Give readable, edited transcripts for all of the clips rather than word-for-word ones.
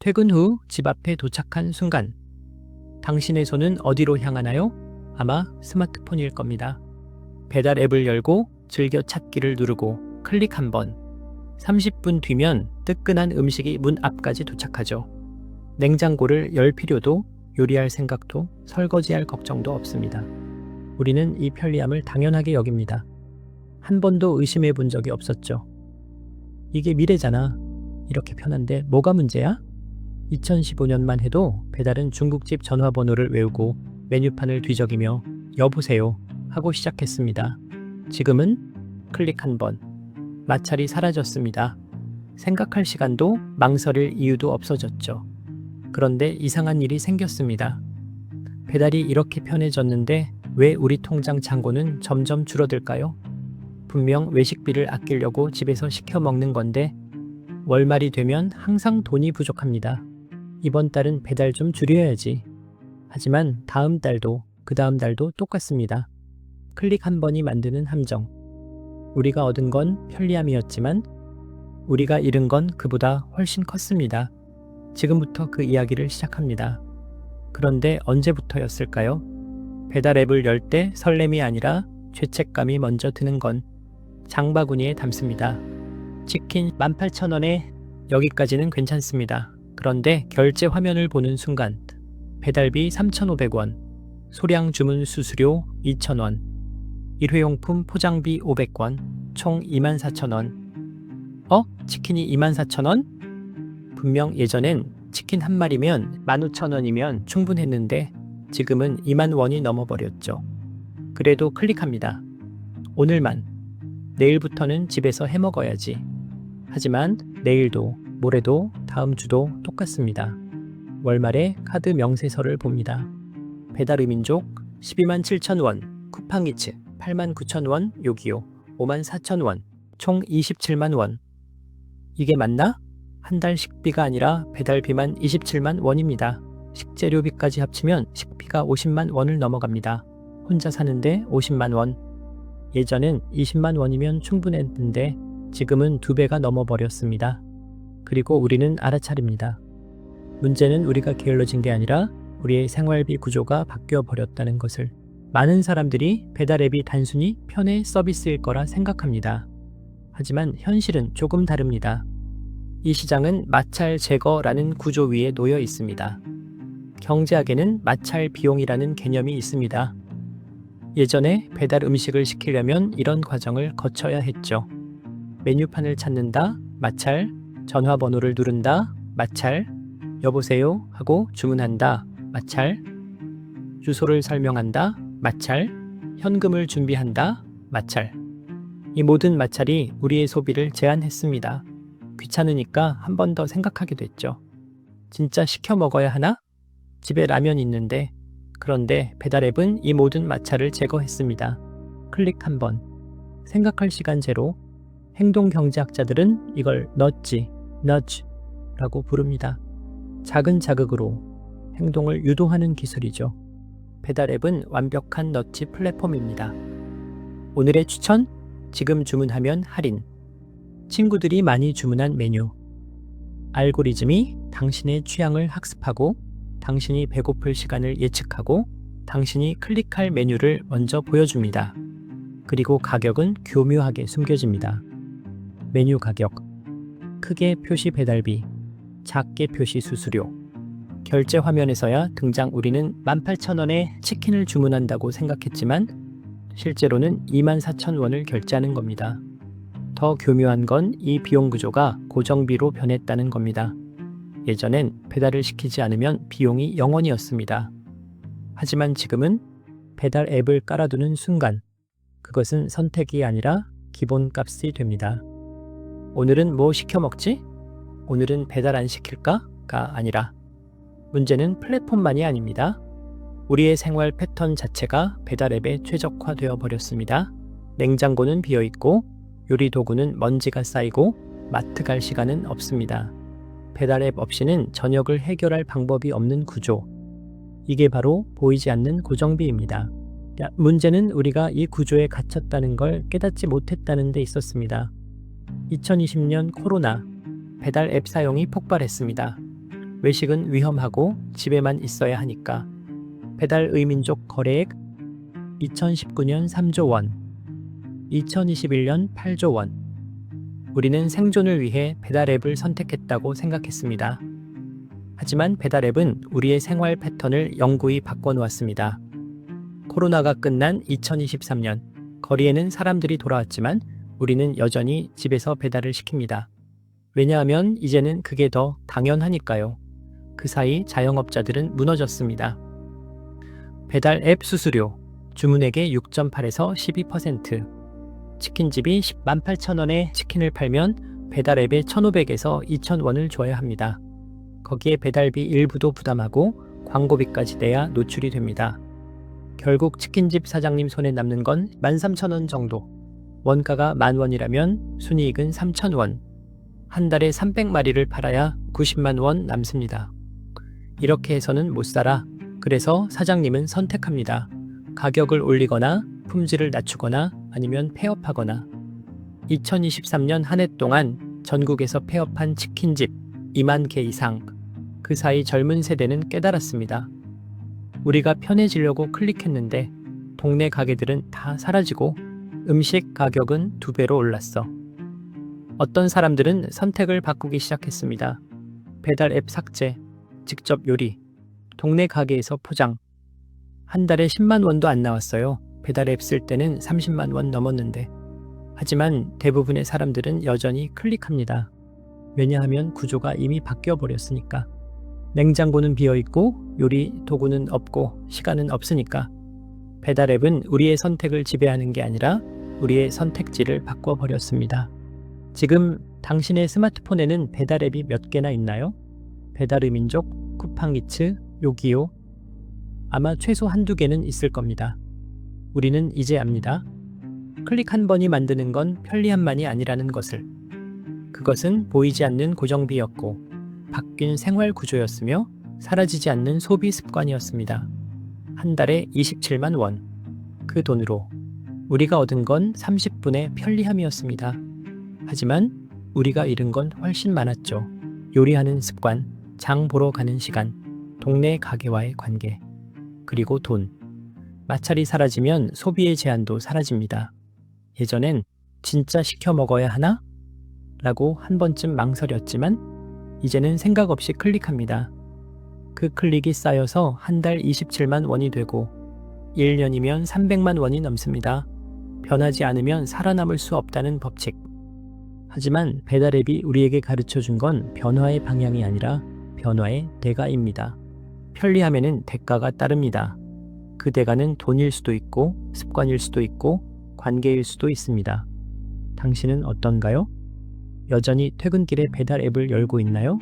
퇴근 후 집 앞에 도착한 순간 당신의 손은 어디로 향하나요? 아마 스마트폰일 겁니다. 배달 앱을 열고 즐겨 찾기를 누르고 클릭 한 번. 30분 뒤면 뜨끈한 음식이 문 앞까지 도착하죠. 냉장고를 열 필요도, 요리할 생각도, 설거지할 걱정도 없습니다. 우리는 이 편리함을 당연하게 여깁니다. 한 번도 의심해 본 적이 없었죠. 이게 미래잖아. 이렇게 편한데 뭐가 문제야? 2015년만 해도 배달은 중국집 전화번호를 외우고 메뉴판을 뒤적이며 여보세요 하고 시작했습니다. 지금은 클릭 한 번, 마찰이 사라졌습니다. 생각할 시간도 망설일 이유도 없어졌죠. 그런데 이상한 일이 생겼습니다. 배달이 이렇게 편해졌는데 왜 우리 통장 잔고는 점점 줄어들까요? 분명 외식비를 아끼려고 집에서 시켜 먹는 건데 월말이 되면 항상 돈이 부족합니다. 이번 달은 배달 좀 줄여야지. 하지만 다음 달도 그 다음 달도 똑같습니다. 클릭 한 번이 만드는 함정. 우리가 얻은 건 편리함이었지만 우리가 잃은 건 그보다 훨씬 컸습니다. 지금부터 그 이야기를 시작합니다. 그런데 언제부터였을까요? 배달 앱을 열 때 설렘이 아니라 죄책감이 먼저 드는 건 장바구니에 담습니다. 치킨 18,000원에 여기까지는 괜찮습니다. 그런데 결제 화면을 보는 순간 배달비 3,500원, 소량 주문 수수료 2,000원, 일회용품 포장비 500원, 총 24,000원. 치킨이 24,000원? 분명 예전엔 치킨 한 마리면 15,000원이면 충분했는데 지금은 2만 원이 넘어버렸죠. 그래도 클릭합니다. 오늘만, 내일부터는 집에서 해먹어야지. 하지만 내일도, 모레도, 다음 주도 똑같습니다. 월말에 카드 명세서를 봅니다. 배달의민족 127,000원, 쿠팡이츠 89,000원, 요기요 54,000원, 총 27만 원. 이게 맞나? 한 달 식비가 아니라 배달비만 27만 원입니다. 식재료비까지 합치면 식비가 50만 원을 넘어갑니다. 혼자 사는데 50만 원. 예전엔 20만 원이면 충분했는데 지금은 2배가 넘어버렸습니다. 그리고 우리는 알아차립니다. 문제는 우리가 게을러진 게 아니라 우리의 생활비 구조가 바뀌어 버렸다는 것을. 많은 사람들이 배달 앱이 단순히 편의 서비스일 거라 생각합니다. 하지만 현실은 조금 다릅니다. 이 시장은 마찰 제거라는 구조 위에 놓여 있습니다. 경제학에는 마찰 비용이라는 개념이 있습니다. 예전에 배달 음식을 시키려면 이런 과정을 거쳐야 했죠. 메뉴판을 찾는다, 마찰, 전화번호를 누른다, 마찰, 여보세요 하고 주문한다, 마찰, 주소를 설명한다, 마찰, 현금을 준비한다, 마찰. 이 모든 마찰이 우리의 소비를 제한했습니다. 귀찮으니까 한 번 더 생각하게 됐죠. 진짜 시켜 먹어야 하나? 집에 라면 있는데. 그런데 배달앱은 이 모든 마찰을 제거했습니다. 클릭 한 번. 생각할 시간 제로. 행동경제학자들은 이걸 너지라고 부릅니다. 작은 자극으로 행동을 유도하는 기술이죠. 배달앱은 완벽한 너치 플랫폼입니다. 오늘의 추천? 지금 주문하면 할인. 친구들이 많이 주문한 메뉴. 알고리즘이 당신의 취향을 학습하고 당신이 배고플 시간을 예측하고 당신이 클릭할 메뉴를 먼저 보여줍니다. 그리고 가격은 교묘하게 숨겨집니다. 메뉴 가격. 크게 표시 배달비, 작게 표시 수수료. 결제 화면에서야 등장. 우리는 18,000원에 치킨을 주문한다고 생각했지만 실제로는 24,000원을 결제하는 겁니다. 더 교묘한 건 이 비용 구조가 고정비로 변했다는 겁니다. 예전엔 배달을 시키지 않으면 비용이 0원이었습니다. 하지만 지금은 배달 앱을 깔아두는 순간 그것은 선택이 아니라 기본값이 됩니다. 오늘은 뭐 시켜 먹지? 오늘은 배달 안 시킬까?가 아니라 문제는 플랫폼만이 아닙니다. 우리의 생활 패턴 자체가 배달 앱에 최적화되어 버렸습니다. 냉장고는 비어있고 요리 도구는 먼지가 쌓이고 마트 갈 시간은 없습니다. 배달 앱 없이는 저녁을 해결할 방법이 없는 구조. 이게 바로 보이지 않는 고정비입니다. 문제는 우리가 이 구조에 갇혔다는 걸 깨닫지 못했다는 데 있었습니다. 2020년 코로나, 배달 앱 사용이 폭발했습니다. 외식은 위험하고 집에만 있어야 하니까. 배달 의민족 거래액 2019년 3조 원, 2021년 8조 원. 우리는 생존을 위해 배달 앱을 선택했다고 생각했습니다. 하지만 배달 앱은 우리의 생활 패턴을 영구히 바꿔놓았습니다. 코로나가 끝난 2023년, 거리에는 사람들이 돌아왔지만 우리는 여전히 집에서 배달을 시킵니다. 왜냐하면 이제는 그게 더 당연하니까요. 그 사이 자영업자들은 무너졌습니다. 배달 앱 수수료, 주문액의 6.8에서 12%. 치킨집이 108,000원에 치킨을 팔면 배달 앱에 1,500에서 2,000원을 줘야 합니다. 거기에 배달비 일부도 부담하고 광고비까지 내야 노출이 됩니다. 결국 치킨집 사장님 손에 남는 건 13,000원 정도. 원가가 10,000원이라면 순이익은 3,000원. 한 달에 300마리를 팔아야 90만 원 남습니다. 이렇게 해서는 못 살아. 그래서 사장님은 선택합니다. 가격을 올리거나 품질을 낮추거나 아니면 폐업하거나. 2023년 한 해 동안 전국에서 폐업한 치킨집 2만 개 이상. 그 사이 젊은 세대는 깨달았습니다. 우리가 편해지려고 클릭했는데 동네 가게들은 다 사라지고 음식 가격은 2배로 올랐어. 어떤 사람들은 선택을 바꾸기 시작했습니다. 배달 앱 삭제, 직접 요리, 동네 가게에서 포장. 한 달에 10만 원도 안 나왔어요. 배달 앱 쓸 때는 30만 원 넘었는데. 하지만 대부분의 사람들은 여전히 클릭합니다. 왜냐하면 구조가 이미 바뀌어 버렸으니까. 냉장고는 비어있고 요리 도구는 없고 시간은 없으니까. 배달 앱은 우리의 선택을 지배하는 게 아니라 우리의 선택지를 바꿔버렸습니다. 지금 당신의 스마트폰에는 배달 앱이 몇 개나 있나요? 배달의민족, 쿠팡이츠, 요기요. 아마 최소 한두 개는 있을 겁니다. 우리는 이제 압니다. 클릭 한 번이 만드는 건 편리함만이 아니라는 것을. 그것은 보이지 않는 고정비였고 바뀐 생활 구조였으며 사라지지 않는 소비 습관이었습니다. 한 달에 27만 원. 그 돈으로 우리가 얻은 건 30분의 편리함이었습니다. 하지만 우리가 잃은 건 훨씬 많았죠. 요리하는 습관, 장 보러 가는 시간, 동네 가게와의 관계, 그리고 돈. 마찰이 사라지면 소비의 제한도 사라집니다. 예전엔 진짜 시켜 먹어야 하나? 라고 한 번쯤 망설였지만 이제는 생각 없이 클릭합니다. 그 클릭이 쌓여서 한 달 27만 원이 되고 1년이면 300만 원이 넘습니다. 변하지 않으면 살아남을 수 없다는 법칙. 하지만 배달 앱이 우리에게 가르쳐 준 건 변화의 방향이 아니라 변화의 대가입니다. 편리함에는 대가가 따릅니다. 그 대가는 돈일 수도 있고 습관일 수도 있고 관계일 수도 있습니다. 당신은 어떤가요? 여전히 퇴근길에 배달 앱을 열고 있나요?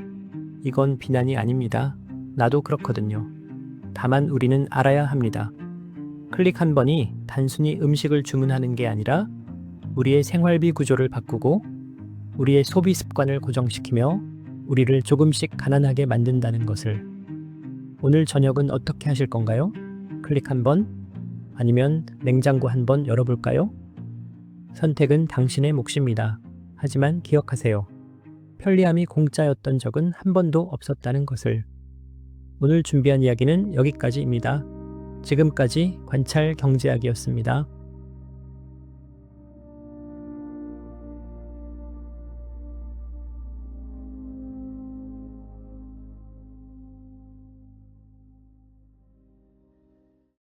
이건 비난이 아닙니다. 나도 그렇거든요. 다만 우리는 알아야 합니다. 클릭 한 번이 단순히 음식을 주문하는 게 아니라 우리의 생활비 구조를 바꾸고 우리의 소비 습관을 고정시키며 우리를 조금씩 가난하게 만든다는 것을. 오늘 저녁은 어떻게 하실 건가요? 클릭 한 번? 아니면 냉장고 한 번 열어볼까요? 선택은 당신의 몫입니다. 하지만 기억하세요. 편리함이 공짜였던 적은 한 번도 없었다는 것을. 오늘 준비한 이야기는 여기까지입니다. 지금까지 관찰 경제학이었습니다.